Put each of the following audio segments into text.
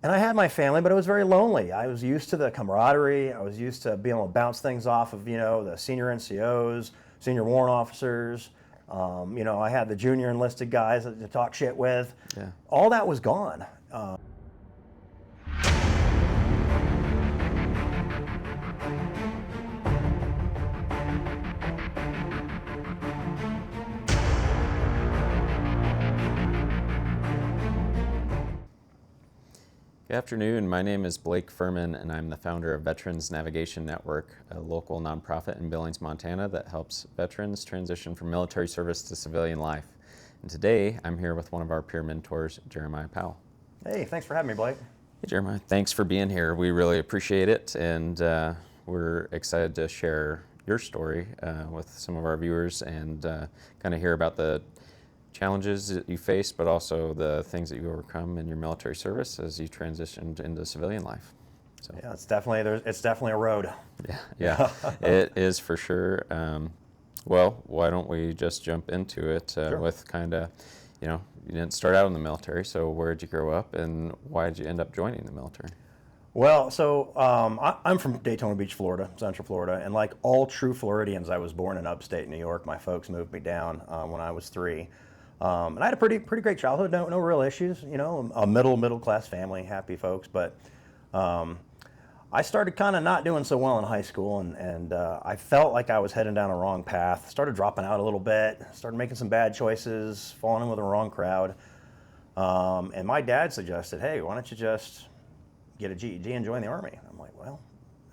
And I had my family, but it was very lonely. I was used to the camaraderie. I was used to being able to bounce things off of, the senior NCOs, senior warrant officers. I had the junior enlisted guys to talk shit with. Yeah. All that was gone. Good afternoon. My name is Blake Furman, and I'm the founder of Veterans Navigation Network, a local nonprofit in Billings, Montana that helps veterans transition from military service to civilian life. And today, I'm here with one of our peer mentors, Jeremiah Powell. Hey, thanks for having me, Blake. Hey, Jeremiah. Thanks for being here. We really appreciate it, and we're excited to share your story with some of our viewers and kind of hear about the challenges that you faced, but also the things that you overcome in your military service as you transitioned into civilian life. So yeah, it's definitely a road. Yeah, it is for sure. Well, why don't we just jump into it Sure. with kind of, you didn't start out in the military, so where did you grow up and why did you end up joining the military? Well, so I'm from Daytona Beach, Florida, Central Florida, and like all true Floridians, I was born in upstate New York. My folks moved me down when I was 3. And I had a pretty great childhood, no real issues, a middle class family, happy folks. But I started kind of not doing so well in high school, and I felt like I was heading down a wrong path. Started dropping out a little bit, started making some bad choices, falling in with the wrong crowd. And my dad suggested, hey, why don't you just get a GED and join the Army? I'm like, well,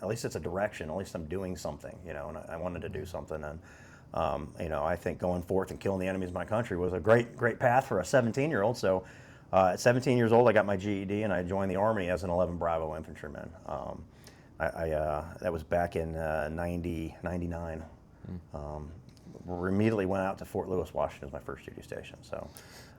at least it's a direction. At least I'm doing something, and I wanted to do something. And I think going forth and killing the enemies of my country was a great path for a 17-year-old. So at 17 years old, I got my GED and I joined the Army as an 11 Bravo infantryman. That was back in 99. We immediately went out to Fort Lewis, Washington as my first duty station. So,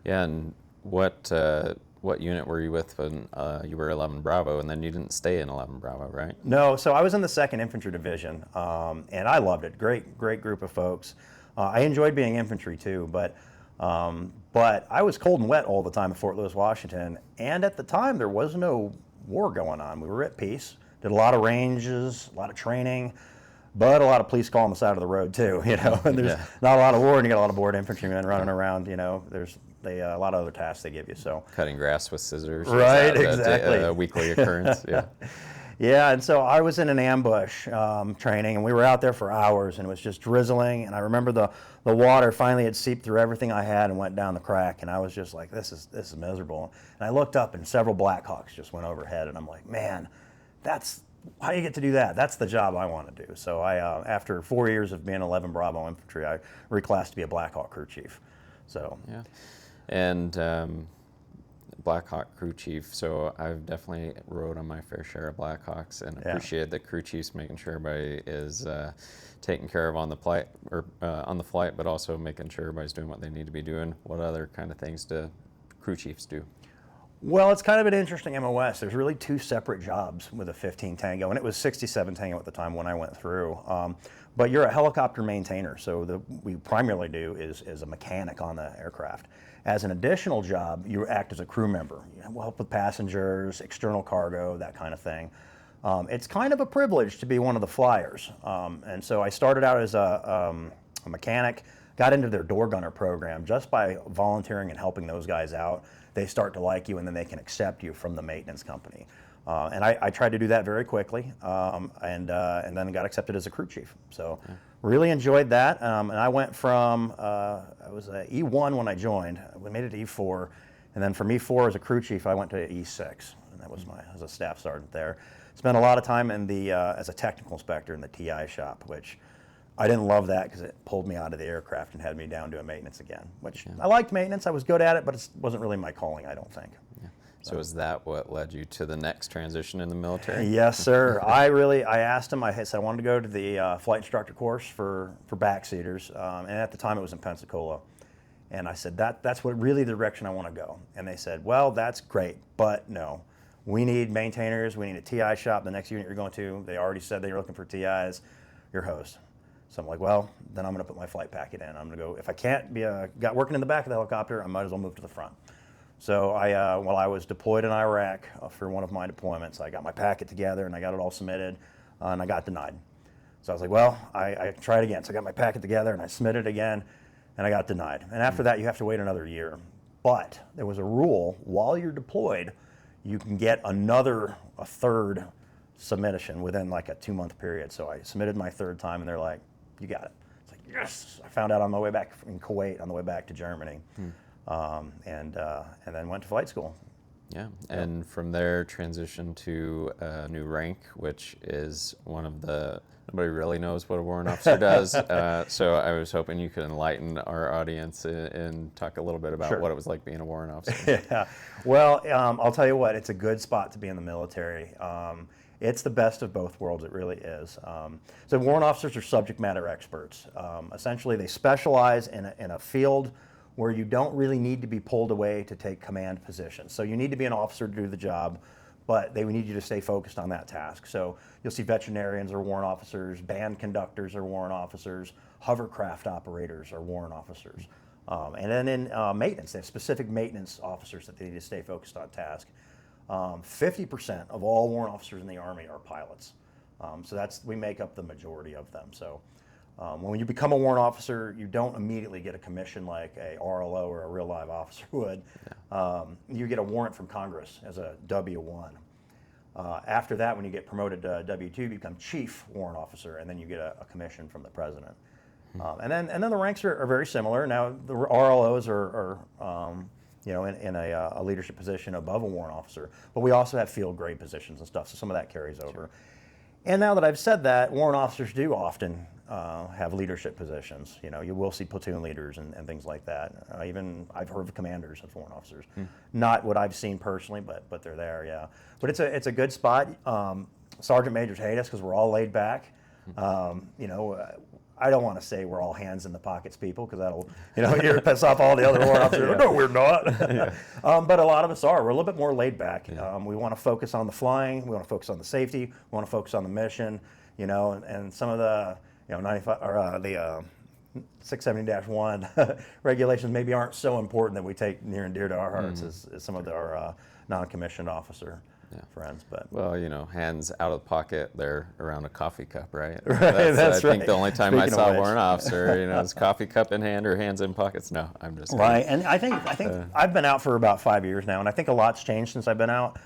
yeah, and what unit were you with when you were 11 Bravo, and then you didn't stay in 11 Bravo, right? No, so I was in the 2nd Infantry Division, and I loved it. Great group of folks. I enjoyed being infantry too, but I was cold and wet all the time at Fort Lewis, Washington, and at the time there was no war going on. We were at peace, did a lot of ranges, a lot of training, but a lot of police call on the side of the road too, and there's not a lot of war, and you got a lot of bored infantrymen running around, there's a lot of other tasks they give you. So cutting grass with scissors, right? Exactly. A weekly occurrence. Yeah. Yeah, and so I was in an ambush training, and we were out there for hours, and it was just drizzling. And I remember the water finally had seeped through everything I had and went down the crack, and I was just like, this is miserable. And I looked up, and several Blackhawks just went overhead, and I'm like, man, how do you get to do that? That's the job I want to do. So I, after 4 years of being 11 Bravo infantry, I reclassed to be a Blackhawk crew chief. So yeah. And Black Hawk crew chief, so I've definitely rode on my fair share of Black Hawks and appreciate the crew chiefs making sure everybody is taken care of on the flight, but also making sure everybody's doing what they need to be doing. What other kind of things do crew chiefs do? Well, it's kind of an interesting MOS. There's really 2 separate jobs with a 15 Tango, and it was 67 Tango at the time when I went through. But you're a helicopter maintainer, so what we primarily do is a mechanic on the aircraft. As an additional job, you act as a crew member. You help with passengers, external cargo, that kind of thing. It's kind of a privilege to be one of the flyers. And so I started out as a mechanic, got into their door gunner program just by volunteering and helping those guys out. They start to like you, and then they can accept you from the maintenance company. And I tried to do that very quickly, and then got accepted as a crew chief. So really enjoyed that. And I went from, I was a E1 when I joined. We made it to E4. And then from E4 as a crew chief, I went to E6. And that was as a staff sergeant there. Spent a lot of time in as a technical inspector in the TI shop, which I didn't love that because it pulled me out of the aircraft and had me down doing maintenance again, which I liked maintenance. I was good at it, but it wasn't really my calling, I don't think. Yeah. So is that what led you to the next transition in the military? Yes, sir. I asked him, I said I wanted to go to the flight instructor course for backseaters, and at the time it was in Pensacola. And I said, that's what really the direction I want to go. And they said, well, that's great, but no. We need maintainers, we need a TI shop. The next unit you're going to, they already said they were looking for TIs, your host. So I'm like, well, then I'm going to put my flight packet in. I'm going to go, if I can't be got working in the back of the helicopter, I might as well move to the front. So while I was deployed in Iraq for one of my deployments, I got my packet together and I got it all submitted, and I got denied. So I was like, well, I tried again. So I got my packet together and I submitted again, and I got denied. And after that, you have to wait another year. But there was a rule: while you're deployed, you can get a third submission within like a 2-month period. So I submitted my third time, and they're like, you got it. It's like, yes! I found out on my way back in Kuwait, on the way back to Germany, and then went to flight school. Yeah, and from there transitioned to a new rank, which is one of the, nobody really knows what a warrant officer does. So I was hoping you could enlighten our audience and talk a little bit about what it was like being a warrant officer. Yeah, well, I'll tell you what, it's a good spot to be in the military. It's the best of both worlds, it really is. So warrant officers are subject matter experts. Essentially, they specialize in a field where you don't really need to be pulled away to take command positions. So you need to be an officer to do the job, but they need you to stay focused on that task. So you'll see veterinarians are warrant officers, band conductors are warrant officers, hovercraft operators are warrant officers. And then in maintenance, they have specific maintenance officers that they need to stay focused on task. 50% of all warrant officers in the Army are pilots. So we make up the majority of them. So when you become a warrant officer, you don't immediately get a commission like a RLO or a real live officer would. Yeah. You get a warrant from Congress as a W-1. After that, when you get promoted to W-2, you become chief warrant officer, and then you get a commission from the president. And then the ranks are very similar. Now the RLOs are in a leadership position above a warrant officer, but we also have field grade positions and stuff, so some of that carries over. Sure. And now that I've said that, warrant officers do often have leadership positions. You will see platoon leaders and things like that. Even I've heard of commanders as warrant officers. Not what I've seen personally, but they're there, yeah. But it's a good spot. Sergeant majors hate us because we're all laid back. I don't want to say we're all hands in the pockets people, because that'll piss off all the other warrant officers. Yeah. No, we're not. Yeah. But a lot of us are. We're a little bit more laid back. Yeah. We want to focus on the flying. We want to focus on the safety. We want to focus on the mission. And some of the 95 or the 670-1 regulations maybe aren't so important that we take near and dear to our hearts as some of our non-commissioned officer friends. But hands out of the pocket, they're around a coffee cup, right? Right, that's I right. think the only time I saw a warrant officer, is coffee cup in hand or hands in pockets. No, I'm just right. And I think I've been out for about 5 years now, and I think a lot's changed since I've been out.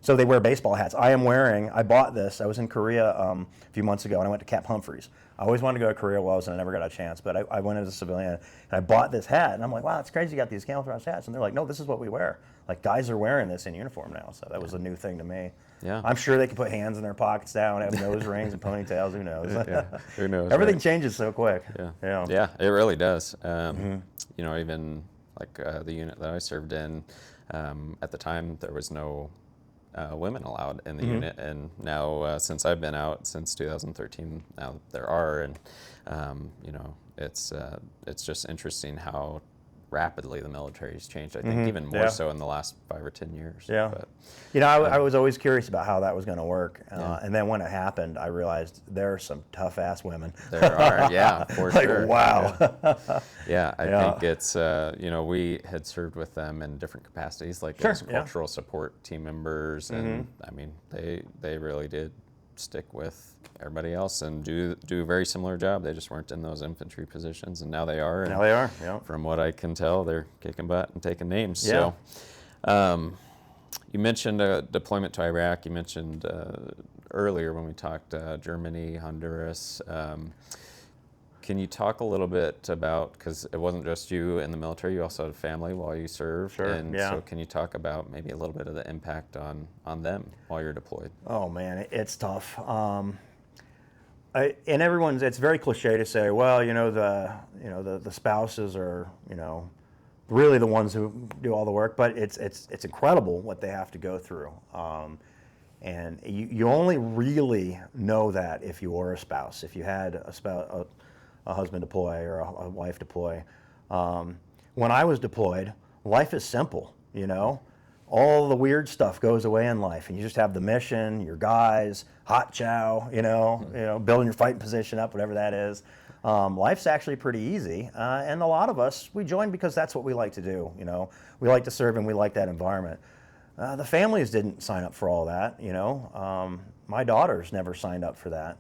So they wear baseball hats. I bought this. I was in Korea a few months ago, and I went to Camp Humphreys. I always wanted to go to Korea and I never got a chance, but I went as a civilian, and I bought this hat, and I'm like, wow, it's crazy you got these camouflage hats. And they're like, no, this is what we wear. Like, guys are wearing this in uniform now, so that was a new thing to me. Yeah. I'm sure they can put hands in their pockets now and have nose rings and ponytails, who knows? Yeah. Who knows? Everything changes so quick. Yeah, it really does. Even like the unit that I served in, at the time, there was no women allowed in the unit, and now since I've been out since 2013, now there are, and it's just interesting how rapidly the military has changed. I think even more so in the last 5 or 10 years. Yeah. But, I was always curious about how that was going to work, and then when it happened, I realized there are some tough ass women. There are, yeah, for sure. Wow. Yeah, I think it's we had served with them in different capacities, like as cultural support team members, and I mean they really did stick with everybody else and do a very similar job. They just weren't in those infantry positions, and now they are. And now they are. Yeah. From what I can tell, they're kicking butt and taking names. Yeah. So, you mentioned a deployment to Iraq. You mentioned earlier when we talked Germany, Honduras. Can you talk a little bit about, because it wasn't just you in the military, you also had a family while you served. Sure, and so can you talk about maybe a little bit of the impact on them while you're deployed? Oh man, it's tough. It's very cliche to say, well, the spouses are, really the ones who do all the work, but it's incredible what they have to go through. And you only really know that if you were a spouse, if you had a husband deploy or a wife deploy. When I was deployed, life is simple, All the weird stuff goes away in life, and you just have the mission, your guys, hot chow, building your fighting position up, whatever that is. Life's actually pretty easy, and a lot of us, we join because that's what we like to do. We like to serve and we like that environment. The families didn't sign up for all that. My daughters never signed up for that,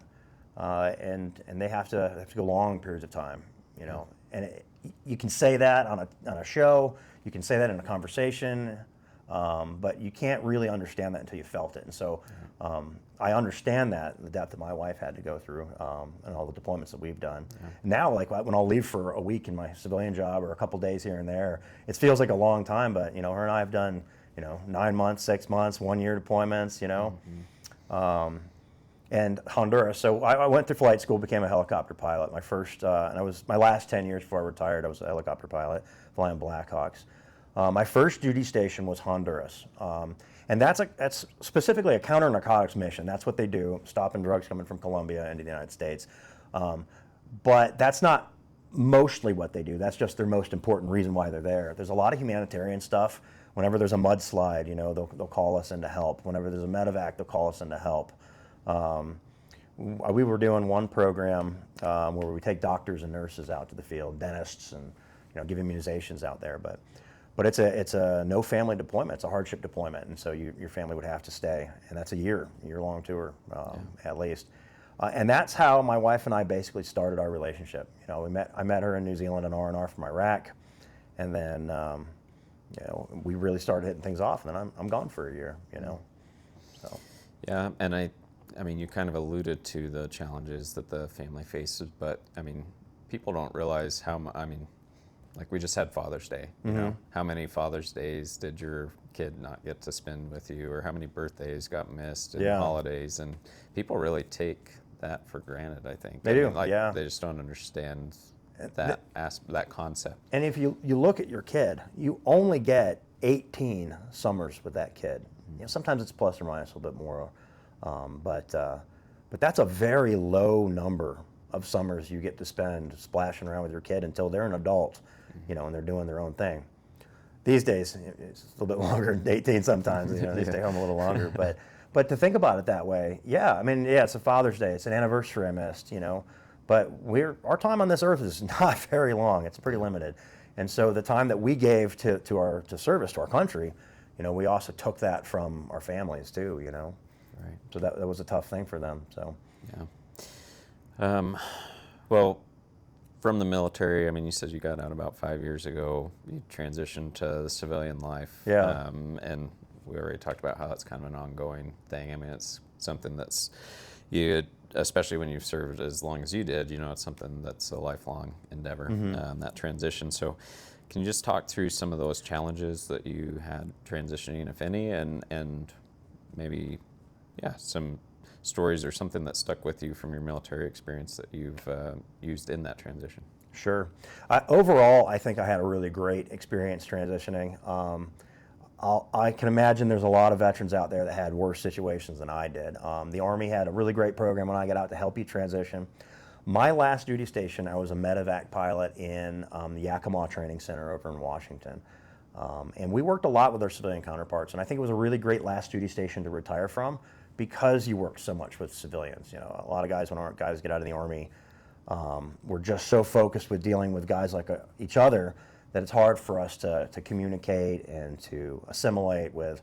and they have to go long periods of time. And you can say that on a show, you can say that in a conversation, but you can't really understand that until you felt it. And so I understand the depth that my wife had to go through, and all the deployments that we've done. Yeah. Now, like when I'll leave for a week in my civilian job or a couple days here and there, it feels like a long time, but her and I have done 9 months, 6 months, 1 year deployments, and Honduras. So I went through flight school, became a helicopter pilot. My first, and I was my last 10 years before I retired, I was a helicopter pilot flying Blackhawks. My first duty station was Honduras, and that's specifically a counter-narcotics mission. That's what they do, stopping drugs coming from Colombia into the United States. But that's not mostly what they do. That's just their most important reason why they're there. There's a lot of humanitarian stuff. Whenever there's a mudslide, they'll call us in to help. Whenever there's a medevac, they'll call us in to help. We were doing one program where we take doctors and nurses out to the field, dentists, and give immunizations out there. But it's a no family deployment. It's a hardship deployment, and so your family would have to stay, and that's a year-long tour at least. And that's how my wife and I basically started our relationship. I met her in New Zealand on R&R from Iraq, and then we really started hitting things off. And then I'm gone for a year. So. Yeah, and I mean, you kind of alluded to the challenges that the family faces, but I mean, people don't realize like we just had Father's Day. How many Father's Days did your kid not get to spend with you, or how many birthdays got missed and holidays? And people really take that for granted, I think. They do. They just don't understand that concept. And if you look at your kid, you only get 18 summers with that kid. Sometimes it's plus or minus a little bit more, but that's a very low number of summers you get to spend splashing around with your kid until they're an adult, and they're doing their own thing. These days, it's a little bit longer than 18 sometimes. They stay home a little longer. But to think about it that way, it's a Father's Day, it's an anniversary I missed, but our time on this earth is not very long. It's pretty limited, and so the time that we gave to service to our country, we also took that from our families too. Right. So that was a tough thing for them. So. Yeah. Well, from the military, I mean, you said you got out about 5 years ago. You transitioned to the civilian life. Yeah. And we already talked about how it's kind of an ongoing thing. I mean, it's something that's especially when you've served as long as you did, it's something that's a lifelong endeavor, that transition. So can you just talk through some of those challenges that you had transitioning, if any, and maybe, some stories or something that stuck with you from your military experience that you've used in that transition? Sure. Overall, I think I had a really great experience transitioning. I can imagine there's a lot of veterans out there that had worse situations than I did. The Army had a really great program when I got out to help you transition. My last duty station, I was a medevac pilot in the Yakima Training Center over in Washington. And we worked a lot with our civilian counterparts, and I think it was a really great last duty station to retire from because you worked so much with civilians. A lot of guys, when our guys get out of the Army, we're just so focused with dealing with guys like each other that it's hard for us to communicate and to assimilate with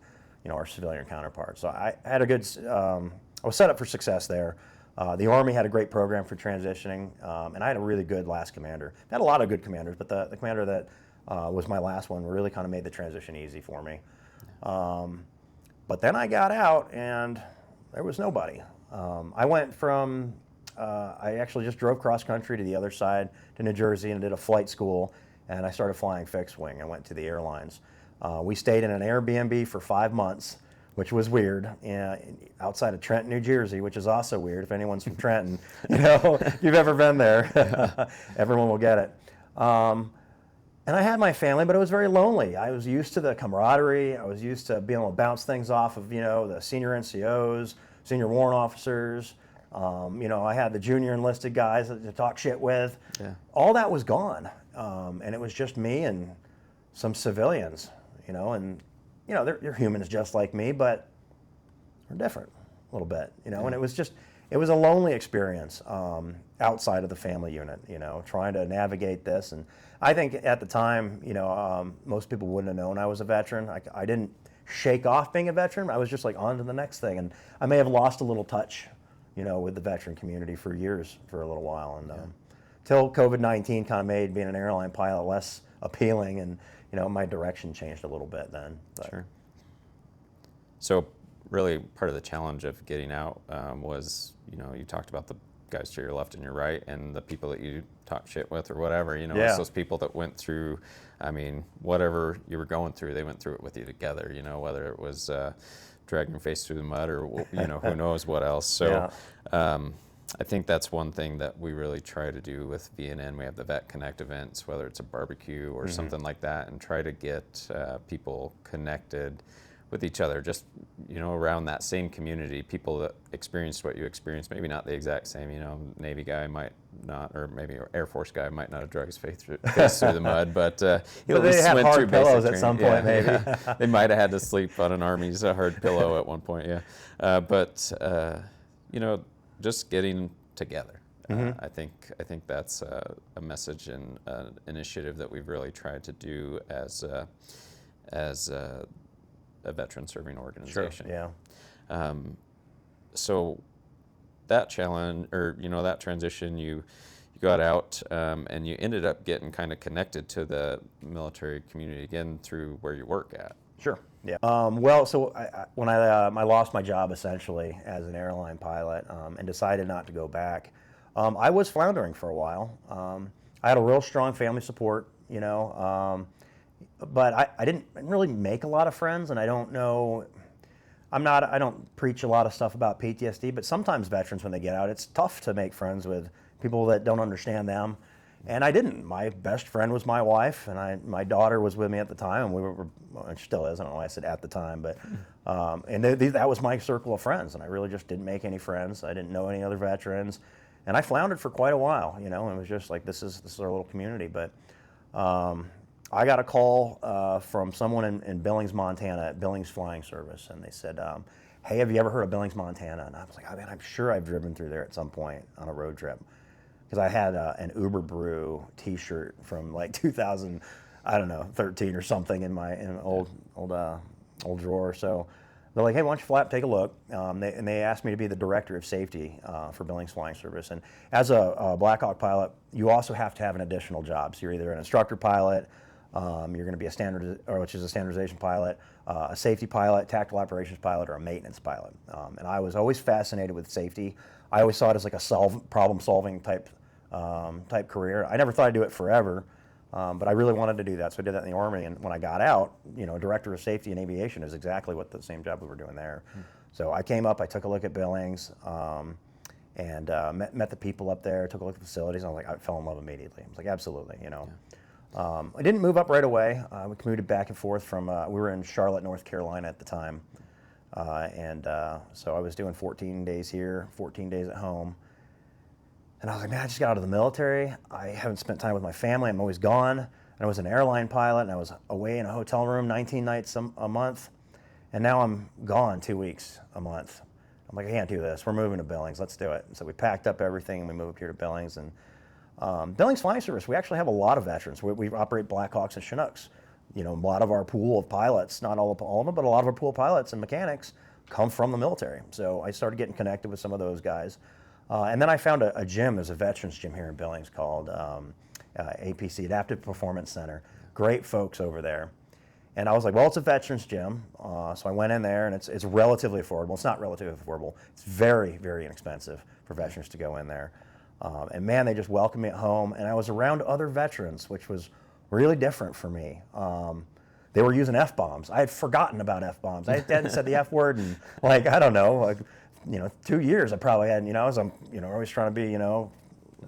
our civilian counterparts. So I had I was set up for success there. The Army had a great program for transitioning, and I had a really good last commander. I had a lot of good commanders, but the commander that was my last one really kind of made the transition easy for me. But then I got out and there was nobody. I went from, I actually just drove cross country to the other side to New Jersey and did a flight school, and I started flying fixed wing. I went to the airlines. We stayed in an Airbnb for 5 months, which was weird, outside of Trenton, New Jersey, which is also weird. If anyone's from Trenton, if you've ever been there, everyone will get it. And I had my family, but it was very lonely. I was used to the camaraderie. I was used to being able to bounce things off of, the senior NCOs, senior warrant officers. I had the junior enlisted guys to talk shit with. Yeah. All that was gone. And it was just me and some civilians, they're humans just like me, but they're different a little bit, and it it was a lonely experience outside of the family unit, trying to navigate this. And I think at the time, most people wouldn't have known I was a veteran. I didn't shake off being a veteran. I was just like on to the next thing. And I may have lost a little touch, with the veteran community for years, for a little while. And till COVID-19 kind of made being an airline pilot less appealing, and my direction changed a little bit then. But. Sure. So really part of the challenge of getting out was, you talked about the guys to your left and your right and the people that you talk shit with or whatever, it's those people that went through, whatever you were going through, they went through it with you together, whether it was dragging your face through the mud or, who knows what else. So I think that's one thing that we really try to do with VNN. We have the Vet Connect events, whether it's a barbecue or something like that, and try to get people connected with each other, just around that same community, people that experienced what you experienced, maybe not the exact same, Navy guy might not, or maybe Air Force guy might not have drug his face through the mud, but he at least went through pillows basic at some training. point, maybe. They might have had to sleep on an Army's hard pillow at one point, but just getting together. I think that's a message and an initiative that we've really tried to do as a veteran serving organization. Sure, yeah. So that challenge, or that transition, you got out and you ended up getting kind of connected to the military community again through where you work at. Sure. Yeah. Well, so when I lost my job essentially as an airline pilot and decided not to go back, I was floundering for a while. I had a real strong family support, but I didn't really make a lot of friends, and I don't know. I don't preach a lot of stuff about PTSD, but sometimes veterans, when they get out, it's tough to make friends with people that don't understand them. And I didn't. My best friend was my wife, and my daughter was with me at the time, and well, she still is. I don't know why I said at the time, but and that was my circle of friends, and I really just didn't make any friends. I didn't know any other veterans, and I floundered for quite a while, and it was just like this is our little community. But I got a call from someone in Billings, Montana, at Billings Flying Service, and they said, "Hey, have you ever heard of Billings, Montana?" And I was like, "Oh man, I'm sure I've driven through there at some point on a road trip." Because I had an Uber Brew T-shirt from like 2000, I don't know, 13 or something in an old drawer. So they're like, "Hey, why don't you fly up, take a look?" And they asked me to be the director of safety for Billings Flying Service. And as a Black Hawk pilot, you also have to have an additional job. So you're either an instructor pilot, you're going to be which is a standardization pilot, a safety pilot, tactical operations pilot, or a maintenance pilot. And I was always fascinated with safety. I always saw it as like a problem-solving type career. I never thought I'd do it forever, but I really wanted to do that, so I did that in the Army. And when I got out, director of safety in aviation is exactly what the same job we were doing there. So I came up, I took a look at Billings, and met the people up there, took a look at the facilities, and I was like, I fell in love immediately. I was like, absolutely, I didn't move up right away. We commuted back and forth from, we were in Charlotte, North Carolina at the time. So I was doing 14 days here, 14 days at home. And I was like, man, I just got out of the military. I haven't spent time with my family. I'm always gone. And I was an airline pilot, and I was away in a hotel room 19 nights a month. And now I'm gone 2 weeks a month. I'm like, I can't do this. We're moving to Billings. Let's do it. And so we packed up everything, and we moved here to Billings. And Billings Flying Service, we actually have a lot of veterans. We operate Black Hawks and Chinooks. A lot of our pool of pilots, not all of them, but a lot of our pool of pilots and mechanics come from the military. So I started getting connected with some of those guys. And then I found a gym. There's a veterans gym here in Billings called APC, Adaptive Performance Center. Great folks over there. And I was like, well, it's a veterans gym. So I went in there, and it's relatively affordable. It's not relatively affordable. It's very, very inexpensive for veterans to go in there. And man, they just welcomed me at home. And I was around other veterans, which was really different for me. They were using F-bombs. I had forgotten about F-bombs. I hadn't said the F word in, like, I don't know, 2 years I probably hadn't, I was, always trying to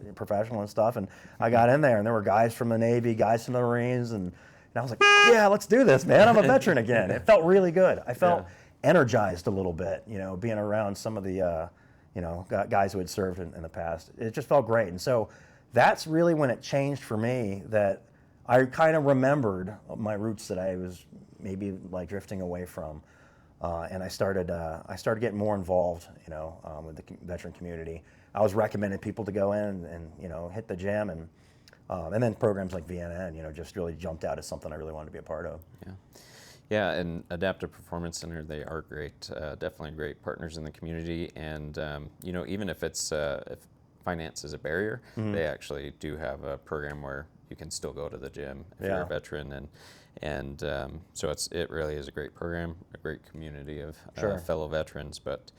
be, professional and stuff. And I got in there, and there were guys from the Navy, guys from the Marines, and I was like, yeah, let's do this, man. I'm a veteran again. It felt really good. I felt energized a little bit, being around some of the, guys who had served in the past. It just felt great. And so that's really when it changed for me, that I kind of remembered my roots that I was maybe like drifting away from. And I started getting more involved, with the veteran community. I was recommending people to go in and hit the gym, and then programs like VNN, just really jumped out as something I really wanted to be a part of. Yeah. Yeah, and Adaptive Performance Center, they are great, definitely great partners in the community. And, even if if finance is a barrier, they actually do have a program where you can still go to the gym if you're a veteran. And so it really is a great program, a great community of fellow veterans. But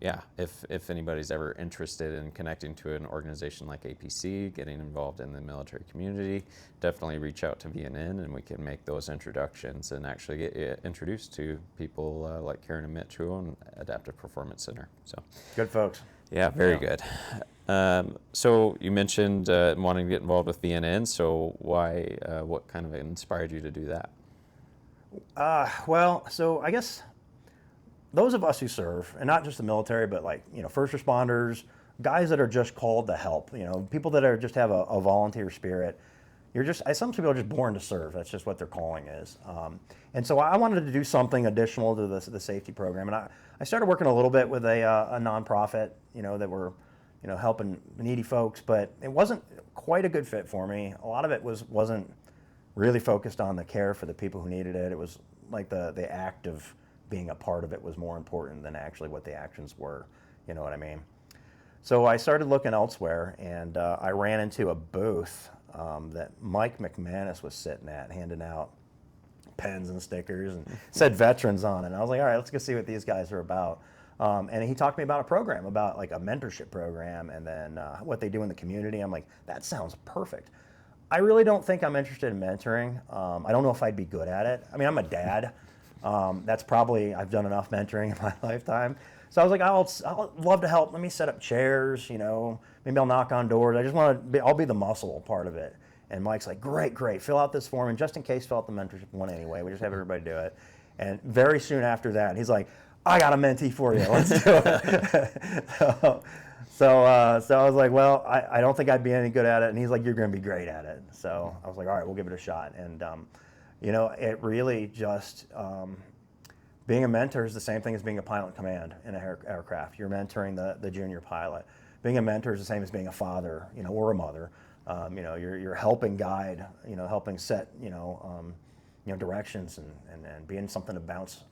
yeah, if anybody's ever interested in connecting to an organization like APC, getting involved in the military community, definitely reach out to VNN and we can make those introductions and actually get you introduced to people like Karen and Mitch who own Adaptive Performance Center. So good folks. Yeah, very good. So you mentioned wanting to get involved with VNN. So why? What kind of inspired you to do that? Well, so I guess those of us who serve, and not just the military, but like, first responders, guys that are just called to help, people that are just have a volunteer spirit. Some people are just born to serve. That's just what their calling is. And so I wanted to do something additional to the safety program. And I started working a little bit with a nonprofit, that were, helping needy folks, but it wasn't quite a good fit for me. A lot of it wasn't really focused on the care for the people who needed it. It was like the act of being a part of it was more important than actually what the actions were. You know what I mean? So I started looking elsewhere, and I ran into a booth that Mike McManus was sitting at, handing out pens and stickers, and said veterans on it. And I was like, all right, let's go see what these guys are about. And he talked to me about a program, about like a mentorship program, and then what they do in the community. I'm like, that sounds perfect. I really don't think I'm interested in mentoring. I don't know if I'd be good at it. I mean, I'm a dad. I've done enough mentoring in my lifetime. So I was like, I'll love to help. Let me set up chairs, maybe I'll knock on doors. I'll be the muscle part of it. And Mike's like, great, fill out this form. And just in case, fill out the mentorship one anyway. We just have everybody do it. And very soon after that, he's like, I got a mentee for you. Let's do it. So I was like, well, I don't think I'd be any good at it. And he's like, you're going to be great at it. So I was like, all right, we'll give it a shot. And, it really just, being a mentor is the same thing as being a pilot in command in an aircraft. You're mentoring the junior pilot. Being a mentor is the same as being a father, or a mother. You're helping guide, helping set, directions and being something to bounce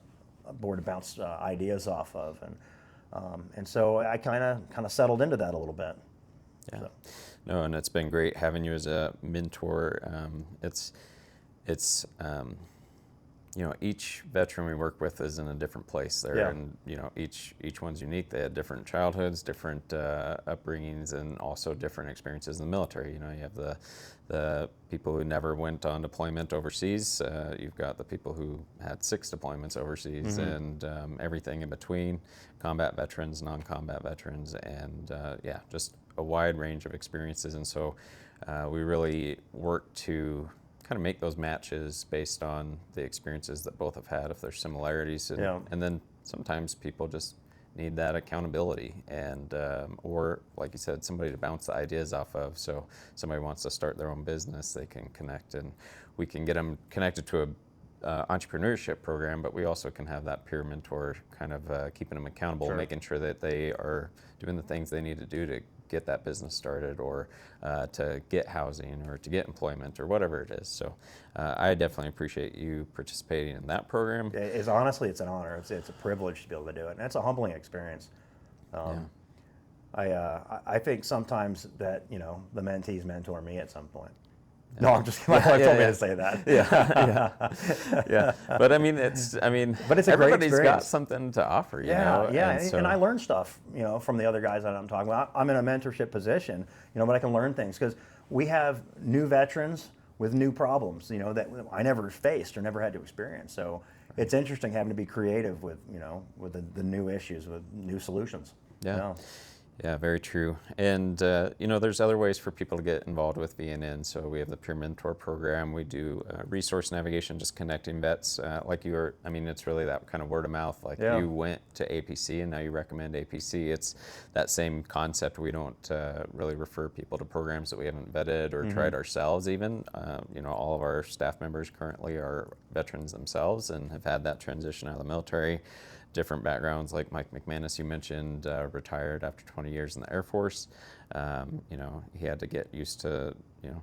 ideas off of. And so I kind of settled into that a little bit. Yeah. So. No, and it's been great having you as a mentor. Each veteran we work with is in a different place there, Yeah. and each one's unique. They had different childhoods, different upbringings, and also different experiences in the military. You have the people who never went on deployment overseas. You've got the people who had 6 deployments overseas, and everything in between. Combat veterans, non-combat veterans, and just a wide range of experiences. And so we really work to kind of make those matches based on the experiences that both have had, if there's similarities. And then sometimes people just need that accountability and, or like you said, somebody to bounce the ideas off of. So somebody wants to start their own business, they can connect, and we can get them connected to a entrepreneurship program, but we also can have that peer mentor kind of keeping them accountable, making sure that they are doing the things they need to do to get that business started, or to get housing, or to get employment, or whatever it is. So I definitely appreciate you participating in that program. Honestly, it's an honor. It's a privilege to be able to do it, and it's a humbling experience. I think sometimes that the mentees mentor me at some point. No, I'm just kidding. My wife told me to say that. Yeah. But I mean, it's a great everybody's experience. got something to offer, you know? And I learn stuff, from the other guys that I'm talking about. I'm in a mentorship position, but I can learn things because we have new veterans with new problems, that I never faced or never had to experience. So it's interesting having to be creative with, with the new issues, with new solutions. Yeah. Yeah, very true. And, there's other ways for people to get involved with VNN. So we have the Peer Mentor program. We do resource navigation, just connecting vets. Like you were, I mean, it's really that kind of word of mouth. Like Yeah. you went to APC and now you recommend APC. It's that same concept. We don't really refer people to programs that we haven't vetted or tried ourselves even. All of our staff members currently are veterans themselves and have had that transition out of the military. Different backgrounds, like Mike McManus, you mentioned, retired after 20 years in the Air Force. He had to get used to,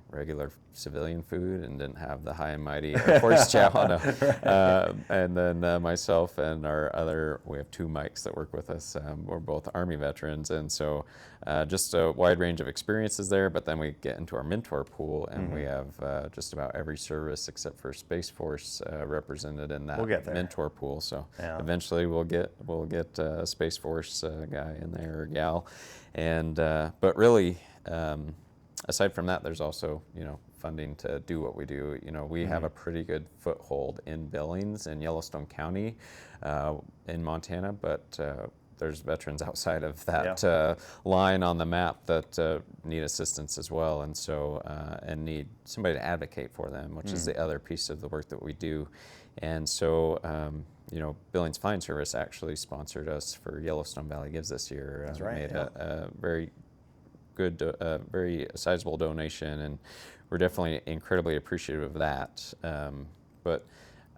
regular civilian food and didn't have the high and mighty Air Force chow. No. And then myself and we have two Mikes that work with us. We're both Army veterans, and so just a wide range of experiences there. But then we get into our mentor pool, and we have just about every service except for Space Force represented in that mentor pool. So eventually we'll get a Space Force guy in there or gal, and but really. Aside from that, there's also, funding to do what we do. We have a pretty good foothold in Billings and Yellowstone County in Montana, but there's veterans outside of that line on the map that need assistance as well, and so and need somebody to advocate for them, which is the other piece of the work that we do. And so, Billings Flying Service actually sponsored us for Yellowstone Valley Gives this year. That's right. Made a very good, very sizable donation, and we're definitely incredibly appreciative of that. But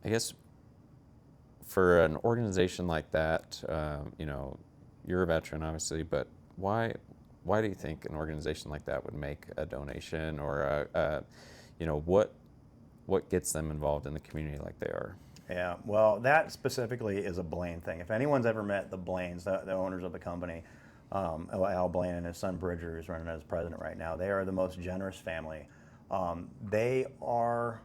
I guess for an organization like that, you're a veteran, obviously, but why do you think an organization like that would make a donation, or what gets them involved in the community like they are? Yeah, well, that specifically is a Blaine thing. If anyone's ever met the Blaines, the owners of the company, Al Blaine and his son Bridger, who's running as president right now, they are the most generous family. They are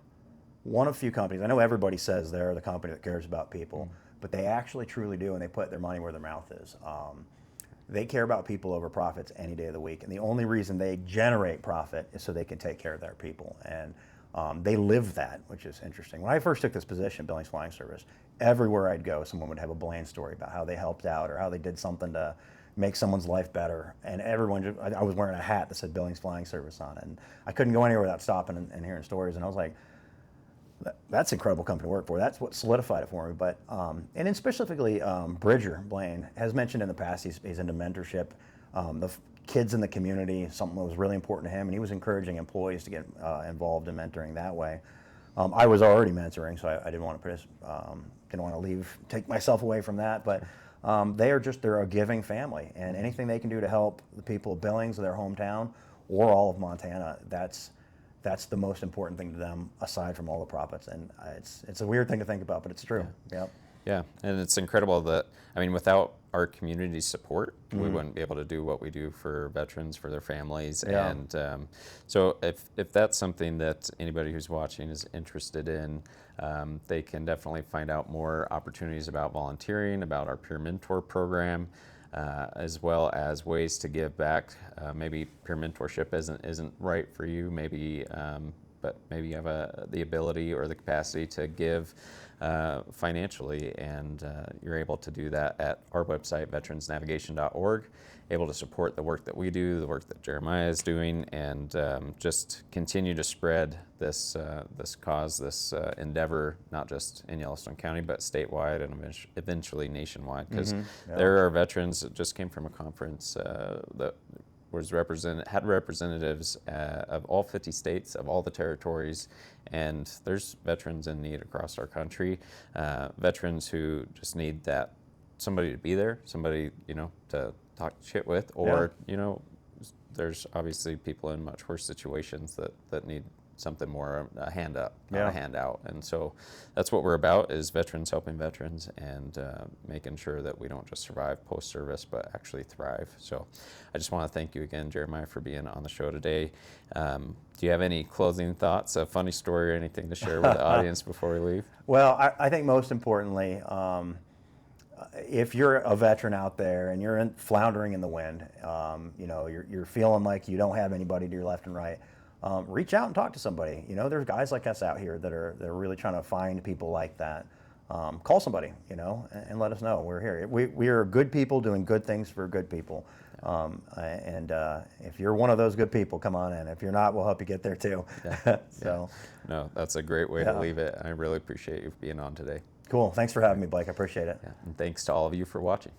one of few companies. I know everybody says they're the company that cares about people, but they actually truly do, and they put their money where their mouth is. They care about people over profits any day of the week, and the only reason they generate profit is so they can take care of their people. And they live that, which is interesting. When I first took this position, Billings Flying Service, everywhere I'd go, someone would have a Blaine story about how they helped out or how they did something to make someone's life better. And everyone, I was wearing a hat that said Billings Flying Service on it. And I couldn't go anywhere without stopping and hearing stories. And I was like, that's an incredible company to work for. That's what solidified it for me. But, and then specifically, Bridger Blaine has mentioned in the past, he's into mentorship. The kids in the community, something that was really important to him, and he was encouraging employees to get involved in mentoring that way. I was already mentoring, so I didn't want to take myself away from that. But they're a giving family, and anything they can do to help the people of Billings, their hometown, or all of Montana, that's the most important thing to them, aside from all the profits. And it's a weird thing to think about, but it's true. Yep. Yeah, and it's incredible that, without our community's support, we wouldn't be able to do what we do for veterans, for their families. Yeah. And so if that's something that anybody who's watching is interested in, they can definitely find out more opportunities about volunteering, about our peer mentor program, as well as ways to give back. Maybe peer mentorship isn't right for you, maybe, but maybe you have the ability or the capacity to give financially, and you're able to do that at our website, veteransnavigation.org, able to support the work that we do, the work that Jeremiah is doing, and just continue to spread this cause, this endeavor, not just in Yellowstone County, but statewide and eventually nationwide, because there are veterans that just came from a conference that had representatives of all 50 states, of all the territories, and there's veterans in need across our country, veterans who just need that somebody to be there, somebody to talk shit with, or there's obviously people in much worse situations that need something more, a hand up, not a hand out. And so that's what we're about, is veterans helping veterans, and making sure that we don't just survive post-service, but actually thrive. So I just want to thank you again, Jeremiah, for being on the show today. Do you have any closing thoughts, a funny story or anything to share with the audience before we leave? Well, I think most importantly, if you're a veteran out there and you're floundering in the wind, you're feeling like you don't have anybody to your left and right, reach out and talk to somebody. There's guys like us out here that are really trying to find people like that. Call somebody, and let us know. We're here. We are good people doing good things for good people. And if you're one of those good people, come on in. If you're not, we'll help you get there too. Yeah. So, No, that's a great way yeah. to leave it. I really appreciate you being on today. Cool. Thanks for having me, Blake. I appreciate it. Yeah. And thanks to all of you for watching.